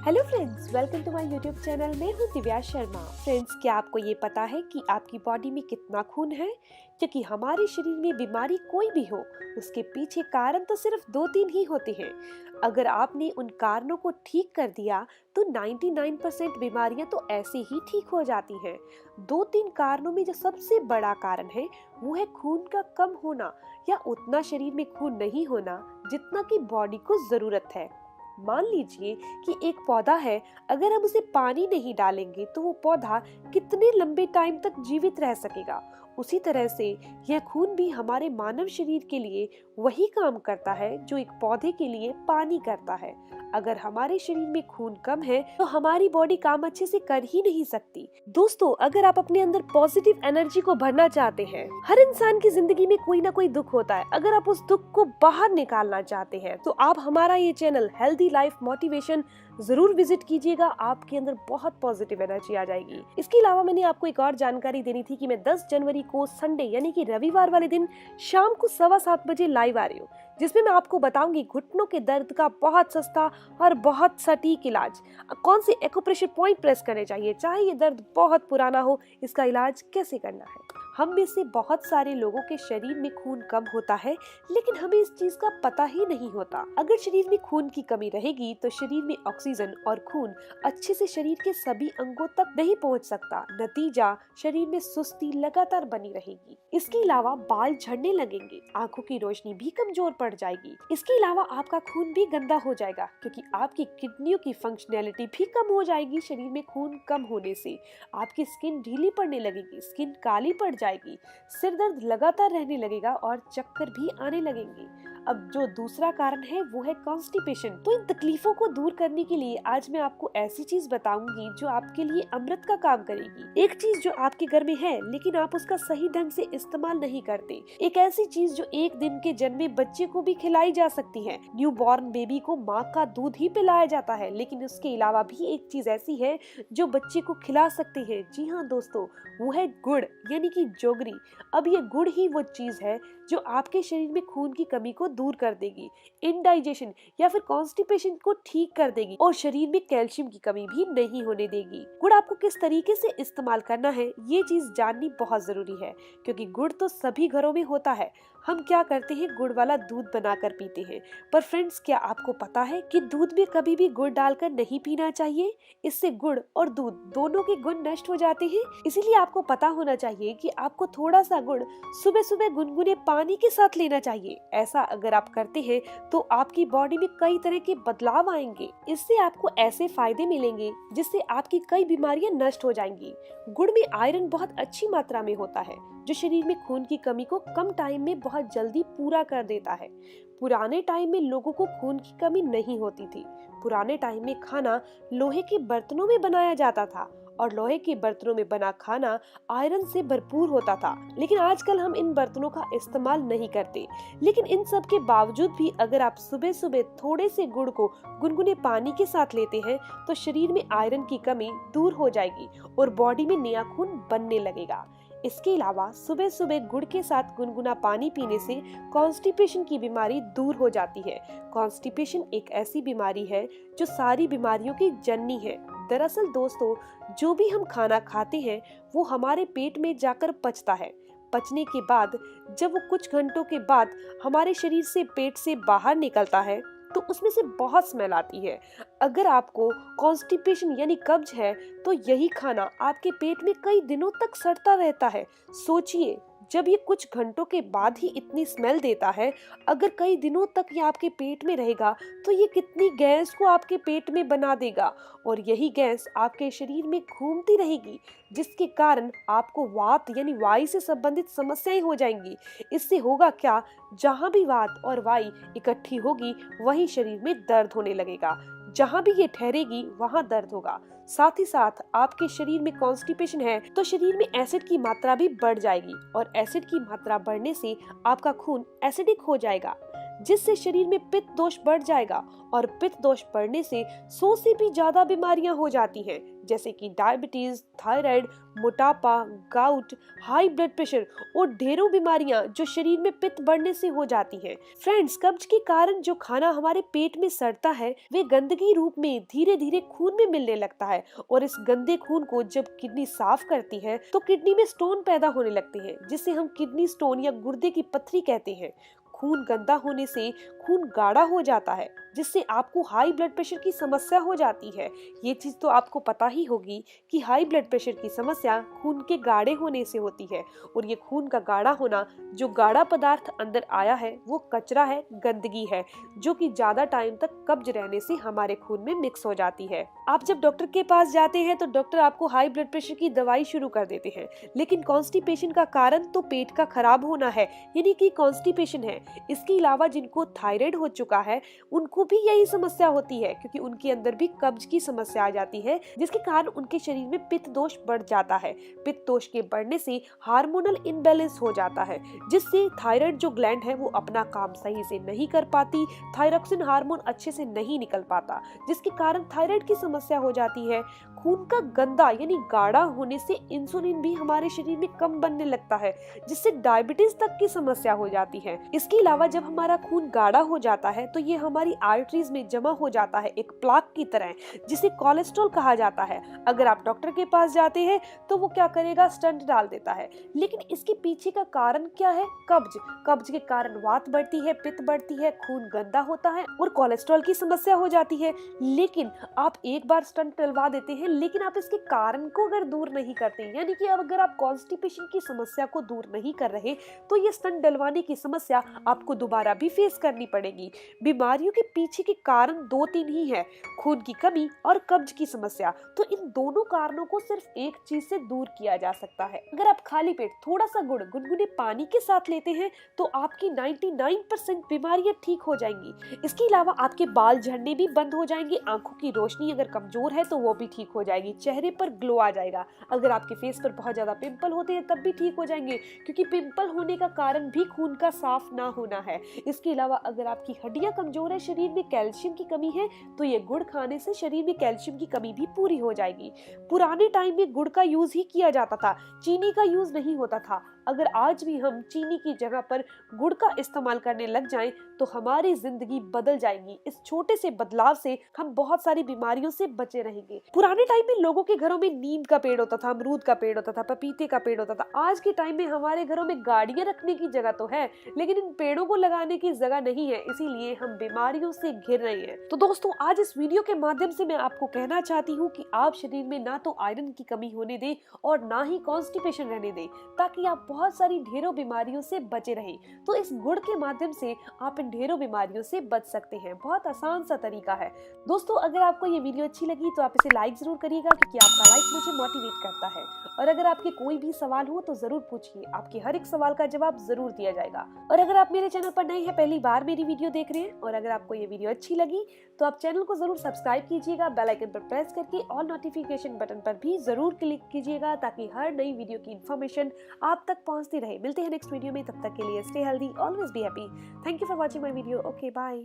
Hello friends, welcome to my YouTube channel. मैं हूँ Divya Sharma. Friends, क्या आपको ये पता है कि आपकी बॉडी में कितना खून है? क्योंकि हमारे शरीर में बीमारी कोई भी हो, उसके पीछे कारण तो सिर्फ 2-3 ही होते हैं। अगर आपने उन कारणों को ठीक कर दिया तो 99% बीमारियां तो ऐसे ही ठीक हो जाती हैं। 2-3 कारणों में जो सबसे बड़ा कारण है वो है खून का कम होना या उतना शरीर में खून नहीं होना जितना कि बॉडी को जरूरत है। मान लीजिए कि एक पौधा है, अगर हम उसे पानी नहीं डालेंगे तो वो पौधा कितने लंबे टाइम तक जीवित रह सकेगा। उसी तरह से यह खून भी हमारे मानव शरीर के लिए वही काम करता है जो एक पौधे के लिए पानी करता है। अगर हमारे शरीर में खून कम है तो हमारी बॉडी काम अच्छे से कर ही नहीं सकती। दोस्तों, अगर आप अपने अंदर पॉजिटिव एनर्जी को भरना चाहते हैं, हर इंसान की जिंदगी में कोई ना कोई दुख होता है। अगर आप उस दुख को बाहर निकालना चाहते हैं तो आप हमारा ये चैनल हेल्दी लाइफ मोटिवेशन जरूर विजिट कीजिएगा। आपके अंदर बहुत पॉजिटिव एनर्जी आ जाएगी। इसके अलावा मैंने आपको एक और जानकारी देनी थी कि मैं 10 जनवरी को संडे यानी कि रविवार वाले दिन शाम को 7:15 बजे लाइव आ रही हूँ, जिसमें मैं आपको बताऊंगी घुटनों के दर्द का बहुत सस्ता और बहुत सटीक इलाज। कौन से एक्यूप्रेशर पॉइंट प्रेस करने चाहिए, चाहे ये दर्द बहुत पुराना हो, इसका इलाज कैसे करना है। हम में से बहुत सारे लोगों के शरीर में खून कम होता है, लेकिन हमें इस चीज का पता ही नहीं होता। अगर शरीर में खून की कमी रहेगी तो शरीर में ऑक्सीजन और खून अच्छे से शरीर के सभी अंगों तक नहीं पहुंच सकता। नतीजा, शरीर में सुस्ती लगातार बनी रहेगी। इसके अलावा बाल झड़ने लगेंगे, आंखों की रोशनी भी कमजोर पड़ जाएगी। इसके अलावा आपका खून भी गंदा हो जाएगा, क्योंकि आपकी किडनियों की फंक्शनैलिटी भी कम हो जाएगी। शरीर में खून कम होने से आपकी स्किन ढीली पड़ने लगेगी, स्किन काली पड़ जाएगी, सिर दर्द लगातार रहने लगेगा और चक्कर भी आने लगेंगे। अब जो दूसरा कारण है वो है कॉन्स्टिपेशन। तो इन तकलीफों को दूर करने के लिए आज मैं आपको ऐसी चीज बताऊंगी जो आपके लिए अमृत का काम करेगी। एक चीज जो आपके घर में है लेकिन आप उसका सही ढंग से इस्तेमाल नहीं करते। एक ऐसी चीज जो एक दिन के जन्मे बच्चे को भी खिलाई जा सकती है। न्यू बॉर्न बेबी को माँ का दूध ही पिलाया जाता है, लेकिन उसके अलावा भी एक चीज ऐसी है जो बच्चे को खिला सकती है। जी हाँ दोस्तों, वो है गुड़ यानी कि जोगरी। अब ये गुड़ ही वो चीज है जो आपके शरीर में खून की कमी को दूर कर देगी, इंडाइजेशन या फिर कॉन्स्टिपेशन को ठीक कर देगी और शरीर में कैल्शियम की कमी भी नहीं होने देगी। गुड़ आपको किस तरीके से इस्तेमाल करना है ये चीज जाननी बहुत जरूरी है, क्योंकि गुड़ तो सभी घरों में होता है। हम क्या करते हैं, गुड़ वाला दूध बनाकर पीते हैं। पर फ्रेंड्स, क्या आपको पता है कि दूध में कभी भी गुड़ डालकर नहीं पीना चाहिए? इससे गुड़ और दूध दोनों के गुण नष्ट हो जाते हैं। इसीलिए आपको पता होना चाहिए कि आपको थोड़ा सा गुड़ सुबह सुबह गुनगुने पानी के साथ लेना चाहिए। ऐसा अगर आप करते हैं तो आपकी बॉडी में कई तरह के बदलाव आएंगे। इससे आपको ऐसे फायदे मिलेंगे जिससे आपकी कई बीमारियां नष्ट हो जाएंगी। गुड़ में आयरन बहुत अच्छी मात्रा में होता है, जो शरीर में खून की कमी को कम टाइम में बहुत जल्दी पूरा कर देता है। पुराने टाइम में लोगों को खून की कमी नहीं होती थी। पुराने टाइम में खाना लोहे के बर्तनों में बनाया जाता था और लोहे के बर्तनों में बना खाना आयरन से भरपूर होता था। लेकिन आजकल हम इन बर्तनों का इस्तेमाल नहीं करते। लेकिन इन सब के बावजूद भी अगर आप सुबह सुबह थोड़े से गुड़ को गुनगुने पानी के साथ लेते हैं तो शरीर में आयरन की कमी दूर हो जाएगी और बॉडी में नया खून बनने लगेगा। इसके अलावा सुबह सुबह गुड़ के साथ गुनगुना पानी पीने से कॉन्स्टिपेशन की बीमारी दूर हो जाती है। कॉन्स्टिपेशन एक ऐसी बीमारी है जो सारी बीमारियों की जननी है। दरअसल दोस्तों, जो भी हम खाना खाते हैं वो हमारे पेट में जाकर पचता है। पचने के बाद जब वो कुछ घंटों के बाद हमारे शरीर से पेट से बाहर निकलता है तो उसमें से बहुत स्मेल आती है। अगर आपको कॉन्स्टिपेशन यानी कब्ज है तो यही खाना आपके पेट में कई दिनों तक सड़ता रहता है। सोचिए, जब ये कुछ घंटों के बाद ही इतनी स्मेल देता है, अगर कई दिनों तक ये आपके पेट में रहेगा तो ये कितनी गैस को आपके पेट में बना देगा और यही गैस आपके शरीर में घूमती रहेगी, जिसके कारण आपको वात यानी वायु से संबंधित समस्याएं हो जाएंगी। इससे होगा क्या, जहाँ भी वात और वायु इकट्ठी होगी वहीं शरीर में दर्द होने लगेगा। जहाँ भी ये ठहरेगी वहाँ दर्द होगा। साथ ही साथ आपके शरीर में कॉन्स्टिपेशन है तो शरीर में एसिड की मात्रा भी बढ़ जाएगी और एसिड की मात्रा बढ़ने से आपका खून एसिडिक हो जाएगा। जिससे शरीर में पित्त दोष बढ़ जाएगा और पित्त दोष बढ़ने से 100 से भी ज्यादा बीमारियां हो जाती हैं, जैसे कि डायबिटीज, थायराइड, मोटापा, गाउट, हाई ब्लड प्रेशर और ढेरों बीमारियां जो शरीर में पित्त बढ़ने से हो जाती हैं। फ्रेंड्स, कब्ज के कारण जो खाना हमारे पेट में सड़ता है वे गंदगी रूप में धीरे धीरे खून में मिलने लगता है और इस गंदे खून को जब किडनी साफ करती है तो किडनी में स्टोन पैदा होने लगते हैं, जिसे हम किडनी स्टोन या गुर्दे की पत्थरी कहते हैं। खून गंदा होने से खून गाढ़ा हो जाता है, जिससे आपको हाई ब्लड प्रेशर की समस्या हो जाती है। ये चीज तो आपको पता ही होगी कि हाई ब्लड प्रेशर की समस्या खून के गाढ़े होने से होती है और ये खून का गाढ़ा होना, जो गाढ़ा पदार्थ अंदर आया है वो कचरा है, गंदगी है, जो कि ज्यादा टाइम तक कब्ज रहने से हमारे खून में मिक्स हो जाती है। आप जब डॉक्टर के पास जाते हैं तो डॉक्टर आपको हाई ब्लड प्रेशर की दवाई शुरू कर देते हैं, लेकिन कॉन्स्टिपेशन का कारण तो पेट का खराब होना है, यानी कि कॉन्स्टिपेशन है। इसके अलावा जिनको थायराइड हो चुका है उनको भी यही समस्या होती है, क्योंकि उनके अंदर भी कब्ज की समस्या आ जाती है, जिसके कारण उनके शरीर में पित्त दोष बढ़ जाता है। पित्त दोष के बढ़ने से हार्मोनल इनबैलेंस हो जाता है, जिससे थायराइड जो ग्लैंड है वो अपना काम सही से नहीं कर पाती, थायरॉक्सिन हार्मोन अच्छे से नहीं निकल पाता, जिसके कारण थायराइड की समस्या हो जाती है। खून का गंदा यानी गाढ़ा होने से इंसुलिन भी हमारे शरीर में कम बनने लगता है, जिससे डायबिटीज तक की समस्या हो जाती है। इसके अलावा जब हमारा खून गाढ़ा हो जाता है तो ये हमारी आर्टरीज में जमा हो जाता है एक प्लाक की तरह, जिसे कोलेस्ट्रॉल कहा जाता है। अगर आप डॉक्टर के पास जाते हैं तो वो क्या करेगा, स्टंट डाल देता है। लेकिन इसके पीछे का कारण क्या है? कब्ज। कब्ज के कारण वात बढ़ती है, पित्त बढ़ती है, खून गंदा होता है और कोलेस्ट्रॉल की समस्या हो जाती है। लेकिन आप एक बार स्टंट डलवा देते हैं, लेकिन आप इसके कारण को अगर दूर नहीं करते, यानी कि अगर आप कॉन्स्टिपेशन की समस्या को दूर नहीं कर रहे तो ये स्टंट डलवाने की समस्या आपको दोबारा भी फेस करनी पड़ेगी। बीमारियों के पीछे के कारण 2-3 ही है, खून की कमी और कब्ज की समस्या। तो इन दोनों कारणों को सिर्फ एक चीज से दूर किया जा सकता है। अगर आप खाली पेट थोड़ा सा गुड़ गुनगुने पानी के साथ लेते हैं तो आपकी 99% बीमारियां ठीक हो जाएंगी। इसके अलावा आपके बाल झड़ने भी बंद हो जाएंगे, आंखों की रोशनी अगर कमजोर है तो वो भी ठीक हो जाएगी, चेहरे पर ग्लो आ जाएगा। अगर आपके फेस पर बहुत ज्यादा पिंपल होते हैं तब भी ठीक हो जाएंगे, क्योंकि पिंपल होने का कारण भी खून का साफ ना होना है। इसके अलावा अगर आपकी हड्डियां कमजोर है, शरीर में कैल्शियम की कमी है, तो ये गुड़ खाने से शरीर में कैल्शियम की कमी भी पूरी हो जाएगी। पुराने टाइम में गुड़ का यूज ही किया जाता था, चीनी का यूज नहीं होता था। अगर आज भी हम चीनी की जगह पर गुड़ का इस्तेमाल करने लग जाएं तो हमारी जिंदगी बदल जाएगी। इस छोटे से बदलाव से हम बहुत सारी बीमारियों से बचे रहेंगे। पुराने टाइम में लोगों के घरों में नीम का पेड़ होता था, अमरूद का पेड़ होता था, पपीते का पेड़ होता था। आज के टाइम में हमारे घरों में गाड़ियां रखने की जगह तो है, लेकिन इन पेड़ों को लगाने की जगह नहीं है, इसीलिए हम बीमारियों से घिर रहे हैं। तो दोस्तों, आज इस वीडियो के माध्यम से मैं आपको कहना चाहती हूँ कि आप शरीर में ना तो आयरन की कमी होने दें और ना ही कॉन्स्टिपेशन रहने दें, ताकि आप बहुत सारी ढेरों बीमारियों से बचे रहें। तो इस गुड़ के माध्यम से आप इन ढेरों बीमारियों से बच सकते हैं। बहुत आसान सा तरीका है। दोस्तों, अगर आपको ये वीडियो अच्छी लगी तो आप इसे लाइक जरूर करिएगा, क्योंकि आपका लाइक मुझे मोटिवेट करता है। और अगर आपके कोई भी सवाल हो तो जरूर पूछिए, आपके हर एक सवाल का जवाब जरूर दिया जाएगा। और अगर आप मेरे चैनल पर नए हैं, पहली बार मेरी वीडियो देख रहे हैं, और अगर आपको ये वीडियो अच्छी लगी तो आप चैनल को जरूर सब्सक्राइब कीजिएगा, बेल आइकन पर प्रेस करके ऑल नोटिफिकेशन बटन पर भी जरूर क्लिक कीजिएगा, ताकि हर नई वीडियो की इन्फॉर्मेशन आप तक पहुंचती रहे। मिलते हैं नेक्स्ट वीडियो में, तब तक के लिए stay healthy, always be happy. Thank you for watching my video. Okay, bye.